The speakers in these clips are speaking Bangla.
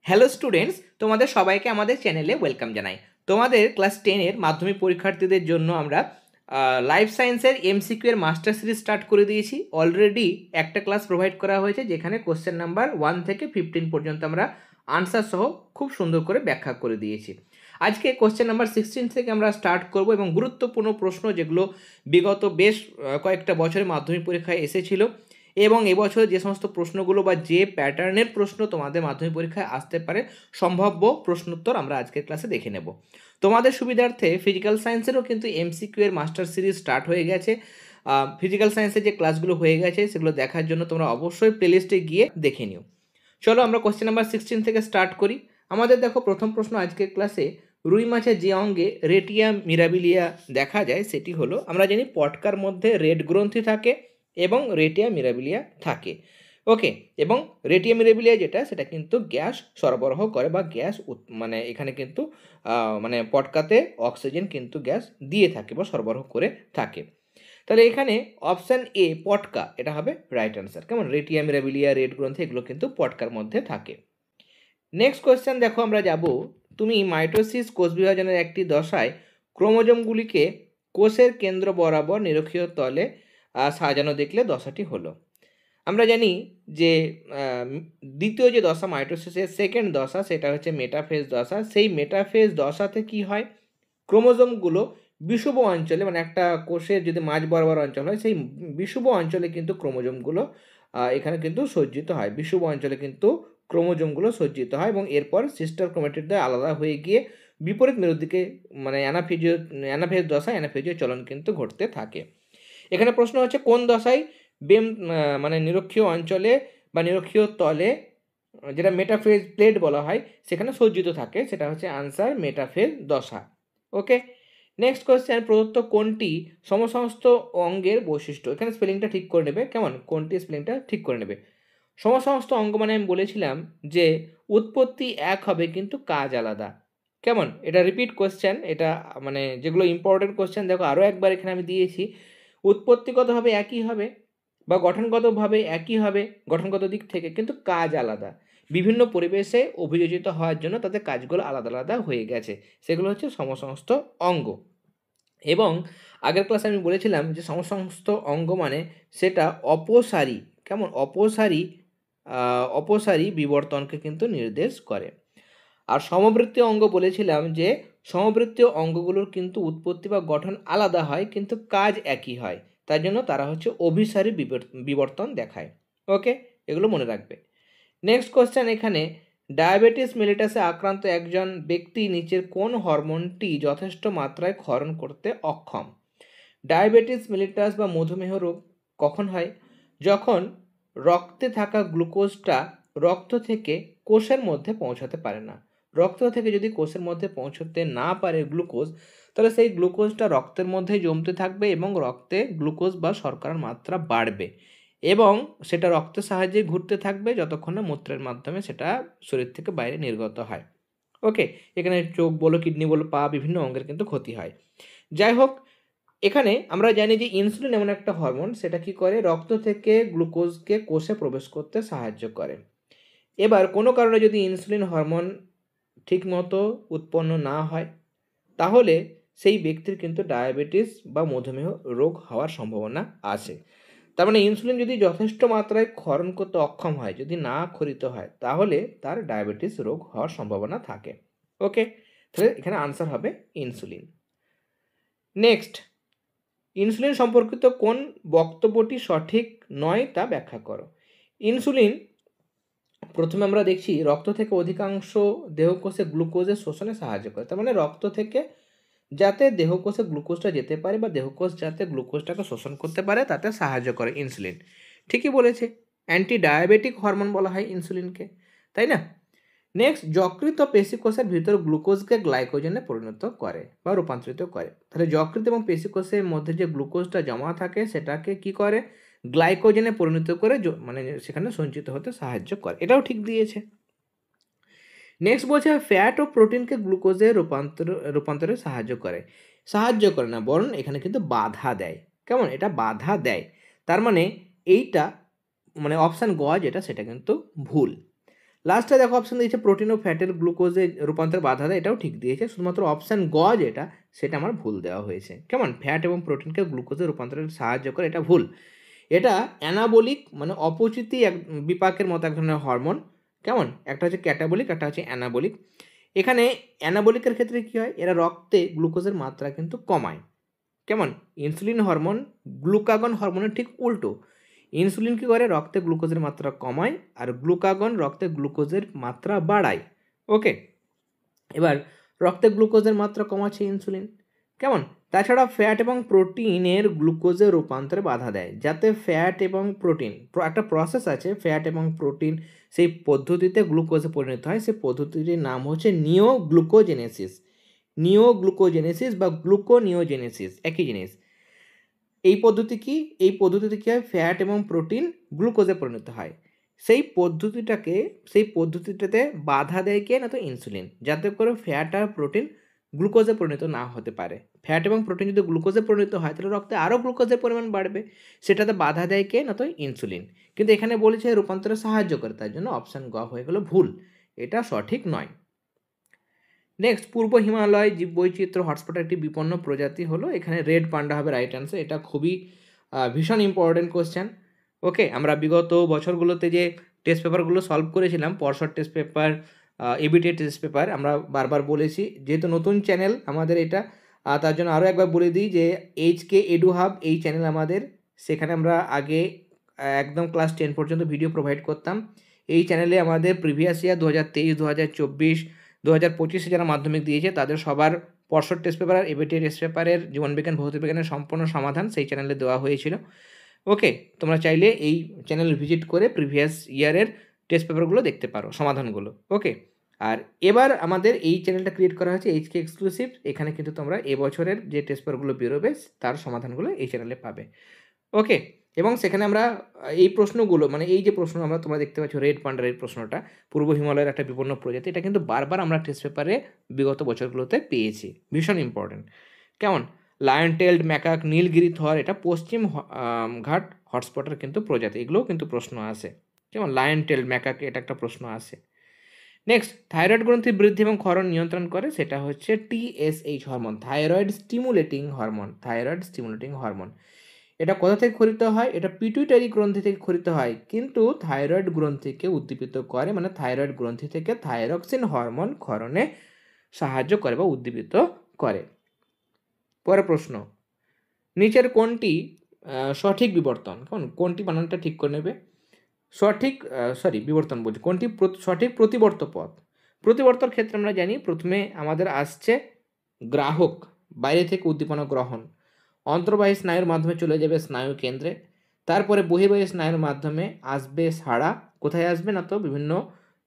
হ্যালো স্টুডেন্টস, তোমাদের সবাইকে আমাদের চ্যানেলে ওয়েলকাম জানাই। তোমাদের ক্লাস 10-এর মাধ্যমিক পরীক্ষার্থীদের জন্য আমরা লাইফ সায়েন্সের এমসিকিউ এর মাস্টার সিরিজ স্টার্ট করে দিয়েছি। অলরেডি একটা ক্লাস প্রোভাইড করা হয়েছে যেখানে কোশ্চেন নাম্বার 1 থেকে 15 পর্যন্ত আমরা আনসার সহ খুব সুন্দর করে ব্যাখ্যা করে দিয়েছি। আজকে কোশ্চেন নাম্বার 16 থেকে আমরা স্টার্ট করব এবং গুরুত্বপূর্ণ প্রশ্ন যেগুলো বিগত বেশ কয়েকটা বছরের মাধ্যমিক পরীক্ষায় এসেছিল এবং এবছর যে সমস্ত প্রশ্নগুলো বা যে প্যাটার্নের প্রশ্ন তোমাদের মাধ্যমিক পরীক্ষায় আসতে পারে সম্ভাব্য প্রশ্নোত্তর আমরা আজকের ক্লাসে দেখে নেব। তোমাদের সুবিধার্থে ফিজিক্যাল সায়েন্সেরও কিন্তু এমসিকিউ এর মাস্টার সিরিজ স্টার্ট হয়ে গেছে। ফিজিক্যাল সায়েন্সের যে ক্লাসগুলো হয়ে গেছে সেগুলো দেখার জন্য তোমরা অবশ্যই প্লেলিস্টে গিয়ে দেখে নিও। চলো আমরা কোশ্চেন নাম্বার 16 থেকে স্টার্ট করি। আমাদের দেখো প্রথম প্রশ্ন আজকের ক্লাসে, রুই মাছের যে অঙ্গে রেটিয়া মিরাবিলিয়া দেখা যায় সেটি হলো, আমরা জানি পটকার মধ্যে রেড গ্রন্থি থাকে এবং রেটিয়া মিরাবিলিয়া থাকে। ওকে, এবং রেটিয়া মিরাবিলিয়া যেটা সেটা কিন্তু গ্যাস সরবরাহ করে বা গ্যাস মানে এখানে কিন্তু মানে পটকাতে অক্সিজেন কিন্তু গ্যাস দিয়ে থাকে বা সরবরাহ করে থাকে। তাহলে এখানে অপশান এ পটকা এটা হবে রাইট অ্যান্সার। কেমন, রেটিয়া মিরাবিলিয়া রেড গ্রন্থি এগুলো কিন্তু পটকার মধ্যে থাকে। নেক্সট কোয়েশ্চেন দেখো আমরা যাব, তুমি মাইটোসিস কোষ বিভাজনের একটি দশায় ক্রোমোজোমগুলিকে কোষের কেন্দ্র বরাবর নিরক্ষীয় তলে সাজানো দেখলে দশাটি হলো। আমরা জানি যে দ্বিতীয় যে দশা মাইটোসিসের সেকেন্ড দশা সেটা হচ্ছে মেটাফেজ দশা। সেই মেটাফেজ দশাতে কি হয়, ক্রোমোজোমগুলো বিষুব অঞ্চলে, মানে একটা কোষের যদি মাঝ বরাবর অঞ্চল হয় সেই বিষুব অঞ্চলে কিন্তু ক্রোমোজোমগুলো এখানে কিন্তু সজ্জিত হয়। বিষুব অঞ্চলে কিন্তু ক্রোমোজোমগুলো সজ্জিত হয় এবং এরপর সিস্টার ক্রোমেটিড দ্বারা আলাদা হয়ে গিয়ে বিপরীত মেরুর দিকে মানে অ্যানাফেজ দশায় অ্যানাফেজীয় চলন কিন্তু ঘটতে থাকে। এখানে প্রশ্ন হচ্ছে কোন দশায় বেম মানে নিরক্ষীয় অঞ্চলে বা নিরক্ষীয় তলে যেটা মেটাফেজ প্লেট বলা হয় সেখানে সজ্জিত থাকে, সেটা হচ্ছে আনসার মেটাফেজ দশা। ওকে, নেক্সট কোয়েশ্চেন, প্রদত্ত কোনটি সমসমস্ত অঙ্গের বৈশিষ্ট্য? এখানে স্পেলিংটা ঠিক করে নেবে। কেমন, কোনটি স্পেলিংটা ঠিক করে নেবে। সমসমস্ত অঙ্গ মানে আমি বলেছিলাম যে উৎপত্তি এক হবে কিন্তু কাজ আলাদা। কেমন, এটা রিপিট কোয়েশ্চেন, এটা মানে যেগুলো ইম্পর্টেন্ট কোয়েশ্চেন দেখো আরও একবার এখানে আমি দিয়েছি। উৎপত্তিগতভাবে একই হবে বা গঠনগতভাবে একই হবে গঠনগত দিক থেকে, কিন্তু কাজ আলাদা। বিভিন্ন পরিবেশে অভিযোজিত হওয়ার জন্য তাদের কাজগুলো আলাদা আলাদা হয়ে গেছে, সেগুলো হচ্ছে সমসমস্ত অঙ্গ। এবং আগের ক্লাসে আমি বলেছিলাম যে সমসমস্ত অঙ্গ মানে সেটা অপসারী, কেমন অপসারী বিবর্তনকে কিন্তু নির্দেশ করে। আর সমবৃত্তীয় অঙ্গ বলেছিলাম যে সমবৃত্তীয় অঙ্গগুলোর কিন্তু উৎপত্তি বা গঠন আলাদা হয় কিন্তু কাজ একই হয়, তার জন্য তারা হচ্ছে অভিসারী বিবর্তন দেখায়। ওকে, এগুলো মনে রাখবে। নেক্সট কোশ্চেন, এখানে ডায়াবেটিস মেলিটাসে আক্রান্ত একজন ব্যক্তি নিচের কোন হরমোনটি যথেষ্ট মাত্রায় ক্ষরণ করতে অক্ষম? ডায়াবেটিস মেলিটাস বা মধুমেহ রোগ কখন হয়? যখন রক্তে থাকা গ্লুকোজটা রক্ত থেকে কোষের মধ্যে পৌঁছাতে পারে না। রক্ত থেকে যদি কোষের মধ্যে পৌঁছতে না পারে গ্লুকোজ, তাহলে সেই গ্লুকোজটা রক্তের মধ্যে জমতে থাকবে এবং রক্তে গ্লুকোজ বা শর্করার মাত্রা বাড়বে এবং সেটা রক্তের সাহায্যে ঘুরতে থাকবে যতক্ষণ না মূত্রের মাধ্যমে সেটা শরীর থেকে বাইরে নির্গত হয়। ওকে, এখানে চোখ বলো, কিডনি বলো, পা, বিভিন্ন অঙ্গের কিন্তু ক্ষতি হয়। যাই হোক, এখানে আমরা জানি যে ইনসুলিন এমন একটা হরমোন, সেটা কি করে, রক্ত থেকে গ্লুকোজকে কোষে প্রবেশ করতে সাহায্য করে। এবার কোনো কারণে যদি ইনসুলিন হরমোন ঠিকমতো উৎপন্ন না হয় তাহলে সেই ব্যক্তির কিন্তু ডায়াবেটিস বা মধুমেহ রোগ হওয়ার সম্ভাবনা আছে। তার মানে ইনসুলিন যদি যথেষ্ট মাত্রায় ক্ষরণ করতে অক্ষম হয়, যদি না ক্ষরিত হয়, তাহলে তার ডায়াবেটিস রোগ হওয়ার সম্ভাবনা থাকে। ওকে, তাহলে এখানে আনসার হবে ইনসুলিন। নেক্সট, ইনসুলিন সম্পর্কিত কোন বক্তব্যটি সঠিক নয় তা ব্যাখ্যা করো। ইনসুলিন, প্রথমে আমরা দেখছি রক্ত থেকে অধিকাংশ দেহকোষে গ্লুকোজের শোষণে সাহায্য করে। তার মানে রক্ত থেকে যাতে দেহকোষে গ্লুকোজটা যেতে পারে বা দেহকোষ যাতে গ্লুকোজটাকে শোষণ করতে পারে তাতে সাহায্য করে ইনসুলিন। ঠিকই বলেছে, অ্যান্টি ডায়াবেটিক হরমোন বলা হয় ইনসুলিনকে, তাই না? নেক্সট, যকৃত পেশিকোষের ভিতর গ্লুকোজকে গ্লাইকোজেনে পরিণত করে বা রূপান্তরিত করে। তাহলে যকৃত এবং পেশিকোষের মধ্যে যে গ্লুকোজটা জমা থাকে সেটাকে কি করে, গ্লাইকোজেনে পরিণত করে মানে সেখানে সঞ্চিত হতে সাহায্য করে। এটাও ঠিক দিয়েছে। নেক্সট বলছে ফ্যাট ও প্রোটিনকে গ্লুকোজে রূপান্তরে সাহায্য করে না, বরং এখানে কিন্তু বাধা দেয়। কেমন, এটা বাধা দেয়। তার মানে এইটা মানে অপশান গ যেটা সেটা কিন্তু ভুল। লাস্টে দেখো অপশান দিয়েছে প্রোটিন ও ফ্যাটের গ্লুকোজে রূপান্তর বাধা দেয়, এটাও ঠিক দিয়েছে, শুধুমাত্র অপশান গ যেটা সেটা আমার ভুল দেওয়া হয়েছে। কেমন, ফ্যাট এবং প্রোটিনকে গ্লুকোজে রূপান্তরে সাহায্য করে, এটা ভুল। এটা অ্যানাবলিক মানে অপচিতি এক বিপাকের মতো এক ধরনের হরমোন। কেমন, একটা হচ্ছে ক্যাটাবলিক, একটা হচ্ছে অ্যানাবলিক। এখানে অ্যানাবলিকের ক্ষেত্রে কী হয়, এরা রক্তে গ্লুকোজের মাত্রা কিন্তু কমায়। কেমন, ইনসুলিন হরমোন গ্লুকাগন হরমোনের ঠিক উল্টো। ইনসুলিন কী করে, রক্তে গ্লুকোজের মাত্রা কমায়, আর গ্লুকাগন রক্তে গ্লুকোজের মাত্রা বাড়ায়। ওকে, এবার রক্তে গ্লুকোজের মাত্রা কমাচ্ছে ইনসুলিন। কেমন, তাছাড়া ফ্যাট এবং প্রোটিনের গ্লুকোজে রূপান্তরে বাধা দেয়, যাতে ফ্যাট এবং প্রোটিন একটা প্রসেস আছে, ফ্যাট এবং প্রোটিন সেই পদ্ধতিতে গ্লুকোজে পরিণত হয়, সেই পদ্ধতিটির নাম হচ্ছে নিওগ্লুকোজেনেসিস। নিওগ্লুকোজেনেসিস বা গ্লুকোনিওজেনেসিস একই জিনিস। এই পদ্ধতি কি, এই পদ্ধতিতে কী হয়, ফ্যাট এবং প্রোটিন গ্লুকোজে পরিণত হয়। সেই পদ্ধতিটাতে বাধা দেয় কে না, তো ইনসুলিন, যাতে করে ফ্যাট আর প্রোটিন গ্লুকোজে পরিণত না হতে পারে। ফ্যাট এবং প্রোটিন যদি গ্লুকোজে পরিণত হয় তাহলে রক্তে আরও গ্লুকোজের পরিমাণ বাড়বে, সেটাতে বাধা দেয় কে না, তো ইনসুলিন। কিন্তু এখানে বলেছে রূপান্তরে সাহায্য করে, তার জন্য অপশান গ হয়ে গেল ভুল, এটা সঠিক নয়। নেক্সট, পূর্ব হিমালয় জীববৈচিত্র্য হটস্পটের একটি বিপন্ন প্রজাতি হলো, এখানে রেড পান্ডা হবে রাইট অ্যান্সার। এটা খুবই ভীষণ ইম্পর্টেন্ট কোশ্চেন। ওকে, আমরা বিগত বছরগুলোতে যে টেস্ট পেপারগুলো সলভ করেছিলাম, পরশর test paper, ABT test paper, আমরা বারবার বলেছি, যেহেতু নতুন চ্যানেল আমাদের এটা, তার জন্য আরও একবার বলে দিই যে এইচকে এডু হাব এই চ্যানেল আমাদের, সেখানে আমরা আগে একদম ক্লাস 10 পর্যন্ত ভিডিও প্রোভাইড করতাম। এই চ্যানেলে আমাদের প্রিভিয়াস ইয়ার 2023, 2024, 2025 যারা মাধ্যমিক দিয়েছে তাদের সবার পরশর টেস্ট পেপার আর এবিটি টেস্ট পেপারের জীবনবিজ্ঞান ভৌতবিজ্ঞানের সম্পূর্ণ সমাধান সেই চ্যানেলে দেওয়া হয়েছিল। ওকে, তোমরা চাইলে এই চ্যানেল ভিজিট করে প্রিভিয়াস ইয়ারের টেস্ট পেপারগুলো দেখতে পারো, সমাধানগুলো। ওকে, আর এবার আমাদের এই চ্যানেলটা ক্রিয়েট করা হয়েছে এইচকে এক্সক্লুসিভ, এখানে কিন্তু তোমরা এবছরের যে টেস্ট পেপারগুলো বেরোবে তার সমাধানগুলো এই চ্যানেলে পাবে। ওকে, এবং সেখানে আমরা এই প্রশ্নগুলো মানে এই যে প্রশ্ন আমরা তোমরা দেখতে পাচ্ছ রেড পান্ডার এই প্রশ্নটা, পূর্ব হিমালয়ের একটা বিপন্ন প্রজাতি, এটা কিন্তু বারবার আমরা টেস্ট পেপারে বিগত বছরগুলোতে পেয়েছি, ভীষণ ইম্পর্টেন্ট। কেমন, লায়ন টেল্ড ম্যাকাক, নীলগিরি থর, এটা পশ্চিম ঘাট হটস্পটের কিন্তু প্রজাতি, এগুলোও কিন্তু প্রশ্ন আসে। কেমন, লায়ন টেল্ড ম্যাকাক, এটা একটা প্রশ্ন আসে। নেক্সট, থাইরয়েড গ্রন্থি বৃদ্ধি এবং ক্ষরণ নিয়ন্ত্রণ করে, সেটা হচ্ছে TSH hormone, thyroid stimulating hormone, thyroid stimulating hormone. এটা কোথা থেকে ক্ষরিত হয়, এটা পিটুইটারি গ্রন্থি থেকে ক্ষরিত হয়, কিন্তু থাইরয়েড গ্রন্থিকে উদ্দীপিত করে, মানে থাইরয়েড গ্রন্থি থেকে থাইরক্সিন হরমোন ক্ষরণে সাহায্য করে বা উদ্দীপিত করে। পরের প্রশ্ন, নিচের কোনটি সঠিক বিবর্তন, কোনটি বানানটা ঠিক করে নেবে, বিবর্তন বলছি, কোনটি সঠিক প্রতিবর্ত পথ। প্রতিবর্তর ক্ষেত্রে আমরা জানি প্রথমে আমাদের আসছে গ্রাহক, বাইরে থেকে উদ্দীপনা গ্রহণ, অন্তর্বাহী স্নায়ুর মাধ্যমে চলে যাবে স্নায়ু কেন্দ্রে, তারপরে বহির্বাহী স্নায়ুর মাধ্যমে আসবে সাড়া, কোথায় আসবে না, তো বিভিন্ন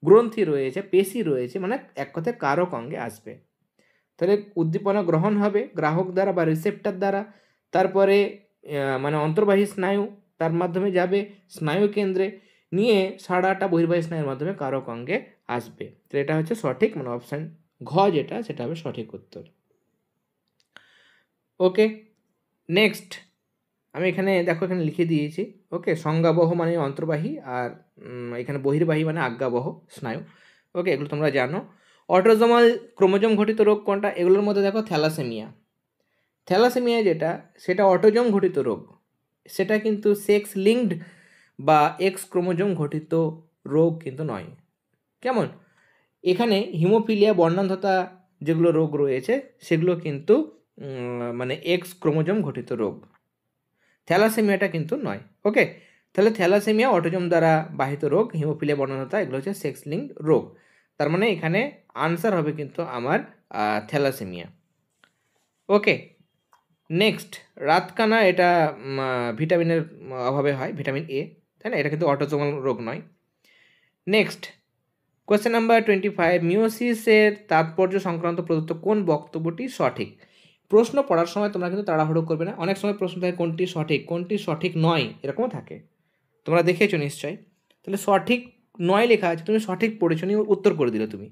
গ্রন্থি রয়েছে, পেশি রয়েছে, মানে এক কথায় কারক অঙ্গে আসবে। তাহলে উদ্দীপনা গ্রহণ হবে গ্রাহক দ্বারা বা রিসেপ্টার দ্বারা, তারপরে মানে অন্তর্বাহী স্নায়ু, তার মাধ্যমে যাবে স্নায়ু কেন্দ্রে, নিয়ে সাড়াটা বহির্বাহী স্নায়ুর মাধ্যমে কারক অঙ্গে আসবে। তো এটা হচ্ছে সঠিক, মানে অপশান ঘ যেটা সেটা হবে সঠিক উত্তর। ওকে, নেক্সট, আমি এখানে দেখো এখানে লিখে দিয়েছি। ওকে, সংজ্ঞাবহ মানে অন্তর্বাহী, আর এখানে বহির্বাহী মানে আজ্ঞাবহ স্নায়ু। ওকে, এগুলো তোমরা জানো। অটোজোমাল ক্রোমোজোম ঘটিত রোগ কোনটা, এগুলোর মধ্যে দেখো থ্যালাসেমিয়া, থ্যালাসেমিয়া যেটা সেটা অটোজোম ঘটিত রোগ, সেটা কিন্তু সেক্স লিঙ্কড বা এক্স ক্রোমোজোম ঘটিত রোগ কিন্তু নয়। কেমন, এখানে হিমোফিলিয়া বর্ণান্ধতা যেগুলো রোগ রয়েছে সেগুলো কিন্তু মানে এক্স ক্রোমোজোম ঘটিত রোগ, থ্যালাসেমিয়াটা কিন্তু নয়। ওকে, তাহলে থ্যালাসেমিয়া অটোজোম দ্বারা বাহিত রোগ, হিমোফিলিয়া বর্ণান্ধতা এগুলো হচ্ছে সেক্স লিঙ্কড রোগ, তার মানে এখানে আনসার হবে কিন্তু আমার থ্যালাসেমিয়া। ওকে, নেক্সট, রাতকানা, এটা ভিটামিনের অভাবে হয়, ভিটামিন A, তাই না, এটা কিন্তু অটোজোমাল রোগ নয়। নেক্সট, কোয়েশ্চেন নাম্বার 25, মিওসিসের তাৎপর্য সংক্রান্ত প্রদত্ত কোন বক্তব্যটি সঠিক। প্রশ্ন পড়ার সময় তোমরা কিন্তু তাড়াহুড়ো করবে না, অনেক সময় প্রশ্ন থাকে কোনটি সঠিক কোনটি সঠিক নয়, এরকমও থাকে, তোমরা দেখেছো নিশ্চয়ই। তাহলে সঠিক নয় লেখা আছে, তুমি সঠিক পড়েছো নি, উত্তর করে দিলে তুমি,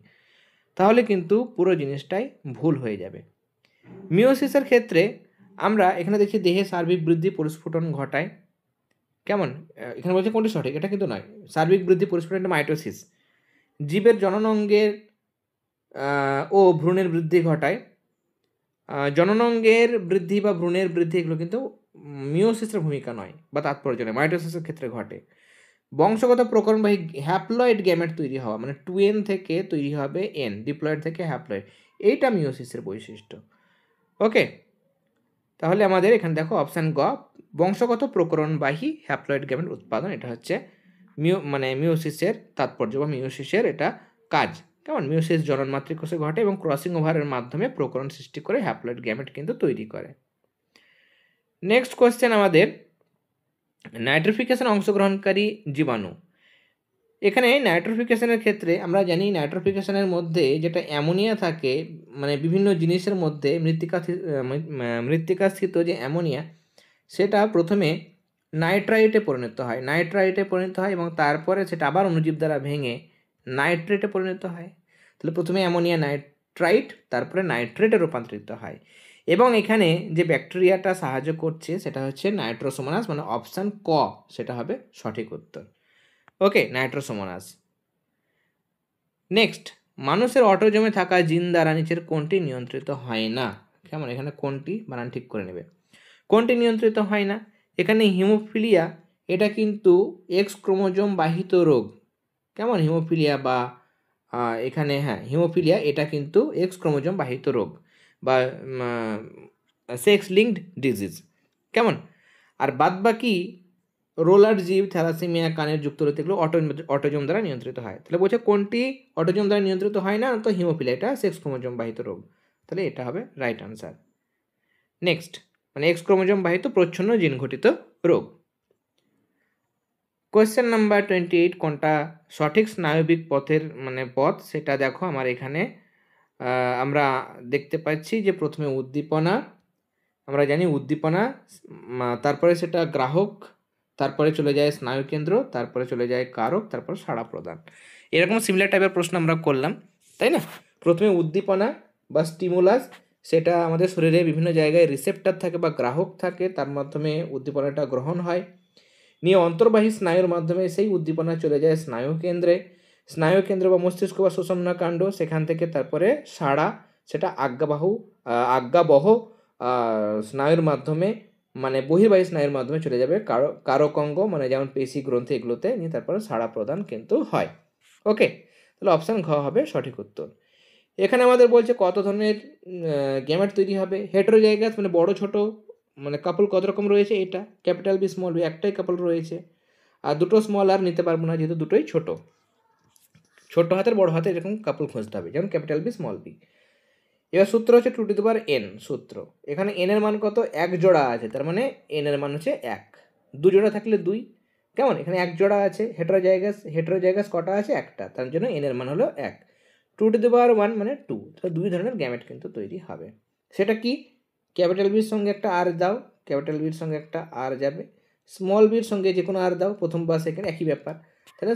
তাহলে কিন্তু পুরো জিনিসটাই ভুল হয়ে যাবে। মিওসিসের ক্ষেত্রে আমরা এখানে দেখি দেহে সার্বিক বৃদ্ধি পরিস্ফুটন ঘটায়। কেমন, এখানে বলছে কোনটি সঠিক, এটা কিন্তু নয়, সার্বিক বৃদ্ধি পরিস্ফুটন এটা মাইটোসিস, জীবের জননাঙ্গের ও ভ্রূণের বৃদ্ধি ঘটায়। জননাঙ্গের বৃদ্ধি বা ভ্রূণের বৃদ্ধি এগুলো কিন্তু মিওসিসের ভূমিকা নয় বা তাৎপর্য নয়, মাইটোসিসের ক্ষেত্রে ঘটে। বংশগত প্রকরণবাহী হ্যাপ্লয়েড গ্যামেট তৈরি হওয়া, মানে 2n থেকে তৈরি হবে n, ডিপ্লয়েড থেকে হ্যাপ্লয়েড, এইটা মিওসিসের বৈশিষ্ট্য। ওকে, তাহলে আমাদের এখানে দেখো অপশান গ, বংশগত প্রকরণবাহী হ্যাপ্লয়েড গ্যামেট উৎপাদন, এটা হচ্ছে মিওসিসের তাৎপর্য বা মিওসিসের এটা কাজ। কেমন, মিওসিস জনন মাতৃকোষে ঘটে এবং ক্রসিং ওভারের মাধ্যমে প্রকরণ সৃষ্টি করে হ্যাপ্লয়েড গ্যামেট কিন্তু তৈরি করে। নেক্সট কোয়েশ্চেন আমাদের নাইট্রিফিকেশন অংশগ্রহণকারী জীবাণু। এখানে নাইট্রিফিকেশনের ক্ষেত্রে আমরা জানি নাইট্রিফিকেশনের মধ্যে যেটা অ্যামোনিয়া থাকে, মানে বিভিন্ন জিনিসের মধ্যে মৃত্তিকাস্থিত যে অ্যামোনিয়া, সেটা প্রথমে নাইট্রাইটে পরিণত হয় এবং তারপরে সেটা আবার অণুজীব দ্বারা ভেঙে নাইট্রেটে পরিণত হয়। তাহলে প্রথমে অ্যামোনিয়া নাইট্রাইট, তারপরে নাইট্রেটে রূপান্তরিত হয়। এবং এখানে যে ব্যাকটেরিয়াটা সাহায্য করছে সেটা হচ্ছে নাইট্রোসোমোনাস, মানে অপশান ক সেটা হবে সঠিক উত্তর। ওকে, নাইট্রোসোমোনাস। নেক্সট, মানুষের অটোজমে থাকা জিন দ্বারা নিচের কোনটি নিয়ন্ত্রিত হয় না? কেমন, এখানে কোনটি বানান ঠিক করে নেবে। কোনটি নিয়ন্ত্রিত হয় না? এখানে হিমোফিলিয়া, এটা কিন্তু এক্স ক্রোমোজোম বাহিত রোগ। কেমন, হিমোফিলিয়া বা এখানে হিমোফিলিয়া এটা কিন্তু এক্স ক্রোমোজোম বাহিত রোগ বা সেক্স লিঙ্কড ডিজিজ। কেমন, আর বাদবাকি রোলার জীব, থ্যালাসেমিয়া, কানের যুক্তরোগ এগুলো অটোজোম দ্বারা নিয়ন্ত্রিত হয়। তাহলে বলছে কোনটি অটোজোম দ্বারা নিয়ন্ত্রিত হয় না, তো হিমোফিলিয়া, এটা সেক্স ক্রোমোজোম বাহিত রোগ। তাহলে এটা হবে রাইট আনসার। নেক্সট, মানে এক্স ক্রোমোজোম বাহিত প্রচ্ছন্ন জিন ঘটিত রোগ। কোয়েশ্চেন নাম্বার 28, কোনটা সঠিক স্নায়বিক পথের পথ সেটা দেখো। আমার এখানে আমরা দেখতে পাচ্ছি যে প্রথমে উদ্দীপনা, আমরা জানি উদ্দীপনা, তারপরে সেটা গ্রাহক, তারপরে চলে যায় স্নায়ুকেন্দ্র, তারপরে চলে যায় কারক, তারপর সাড়া প্রদান। এরকম সিমিলার টাইপের প্রশ্ন আমরা করলাম, তাই না? প্রথমে উদ্দীপনা বা স্টিমুলাস, সেটা আমাদের শরীরে বিভিন্ন জায়গায় রিসেপ্টর থাকে বা গ্রাহক থাকে, তার মাধ্যমে উদ্দীপনাটা গ্রহণ হয়, নিয়ে অন্তর্বাহী স্নায়ুর মাধ্যমে সেই উদ্দীপনা চলে যায় স্নায়ুকেন্দ্র বা মস্তিষ্ক বা সুষুম্না কাণ্ড, সেখান থেকে তারপরে সাড়া, সেটা আজ্ঞাবহ স্নায়ুর মাধ্যমে, মানে বহির্বাহী স্নায়ুর মাধ্যমে চলে যাবে কারক অঙ্গ, মানে যেমন পেশি, গ্রন্থি, এগুলোতে, নিয়ে তারপরে সাড়া প্রদান কিন্তু হয়। ওকে, তাহলে অপশান ঘ হবে সঠিক উত্তর। এখানে আমাদের বলছে কত ধরনের গ্যামেট তৈরি হবে। হেটেরোজাইগাস মানে বড় ছোট, মানে কাপল কত রকম রয়েছে, এটা ক্যাপিটাল বি স্মল বি, একটাই কাপল রয়েছে। আর দুটো স্মল আর নিতে পারবো না, যেহেতু দুটোই ছোট হাতের বড় হাতের এরকম কাপল খুঁজতে হবে, যেমন ক্যাপিটাল বি স্মল বি। এবার সূত্র হচ্ছে 2n সূত্র। এখানে n এর মান কত, এক জোড়া আছে, তার মানে n এর মান হচ্ছে 1, দু জোড়া থাকলে 2। কেমন, এখানে এক জোড়া আছে, হেটেরোজাইগাস কটা আছে, একটা, তার জন্য n এর মান হলো 1। 2 মানে 2, তো দুই ধরনের গ্যামেট কিন্তু তৈরি হবে। সেটা কি, ক্যাপিটাল বির সঙ্গে একটা আর দাও, ক্যাপিটাল বির সঙ্গে একটা আর যাবে, স্মল বির সঙ্গে যে কোনো আর দাও, প্রথম বা সেকেন্ড একই ব্যাপার, তাহলে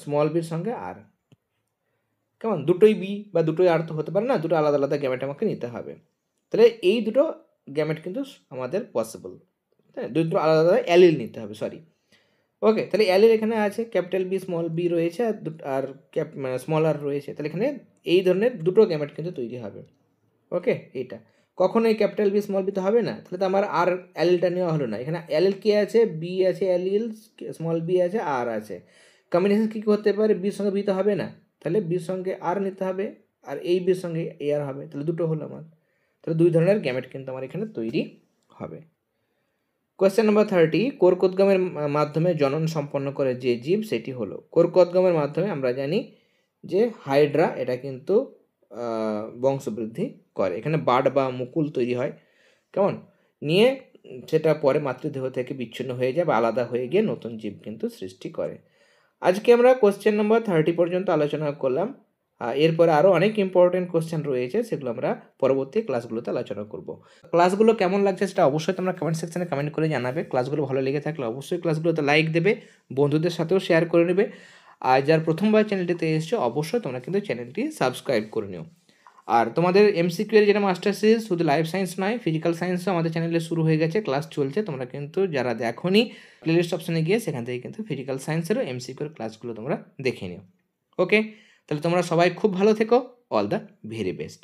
স্মল বির সঙ্গে আর। কেমন, দুটোই বি বা দুটোই আর তো হতে পারে না, দুটো আলাদা আলাদা গ্যামেট আমাকে নিতে হবে। তাহলে এই দুটো গ্যামেট কিন্তু আমাদের পসিবল, তাই দুটো আলাদা আলাদা অ্যালিল নিতে হবে, সরি। ওকে, তাহলে অ্যালিল এখানে আছে, ক্যাপিটাল বি স্মল বি রয়েছে, আর স্মল আর রয়েছে, তাহলে এখানে এই ধরনের দুটো গ্যামেট কিন্তু তৈরি হবে। ওকে, এইটা কখনোই ক্যাপিটাল বি স্মল বি তো হবে না, তাহলে তো আমার আর অ্যালিলটা নেওয়া হলো না। এখানে অ্যালিল কে আছে, বি আছে, অ্যালিল স্মল বি আছে, আর আছে, কম্বিনেশন কী হতে পারে, বির সঙ্গে বি তো হবে না, তাহলে বির সঙ্গে আর নিতে হবে, আর এই বির সঙ্গে এ আর হবে, তাহলে দুটো হলো আমার। তাহলে দুই ধরনের গ্যামেট কিন্তু আমার এখানে তৈরি হবে। কোয়েশ্চেন নাম্বার 30, কোরকোদ্গমের মাধ্যমে জনন সম্পন্ন করে যে জীব সেটি হলো। কোরকোদ্গমের মাধ্যমে আমরা জানি যে হাইড্রা, এটা কিন্তু বংশবৃদ্ধি করে। এখানে বাড বা মুকুল তৈরি হয়, কেমন, নিয়ে সেটা পরে মাতৃদেহ থেকে বিচ্ছিন্ন হয়ে যায় বা আলাদা হয়ে গিয়ে নতুন জীব কিন্তু সৃষ্টি করে। আজকে আমরা কোয়েশ্চেন নাম্বার 30 পর্যন্ত আলোচনা করলাম। এরপরে আরও অনেক ইম্পর্টেন্ট কোয়েশ্চেন রয়েছে, সেগুলো আমরা পরবর্তী ক্লাসগুলোতে আলোচনা করব। ক্লাসগুলো কেমন লাগছে সেটা অবশ্যই তোমরা কমেন্ট সেকশনে কমেন্ট করে জানাবে। ক্লাসগুলো ভালো লেগে থাকলে অবশ্যই ক্লাসগুলোতে লাইক দেবে, বন্ধুদের সাথেও শেয়ার করে নেবে। আর যার প্রথমবার চ্যানেলটিতে এসেছো অবশ্যই তোমরা কিন্তু চ্যানেলটি সাবস্ক্রাইব করে নিও। আর তোমাদের এমসিকিউ এর যেটা মাস্টার সিরিজ, শুধু লাইফ সায়েন্স নয়, ফিজিক্যাল সায়েন্সও আমাদের চ্যানেলে শুরু হয়ে গেছে, ক্লাস চলছে। তোমরা কিন্তু যারা দেখোনি, প্লেলিস্ট অপশনে গিয়ে সেখান থেকে কিন্তু ফিজিক্যাল সায়েন্সেরও এমসিকিউ এর ক্লাসগুলো তোমরা দেখে নিও। ওকে, তাহলে তোমরা সবাই খুব ভালো থেকো। All the very best.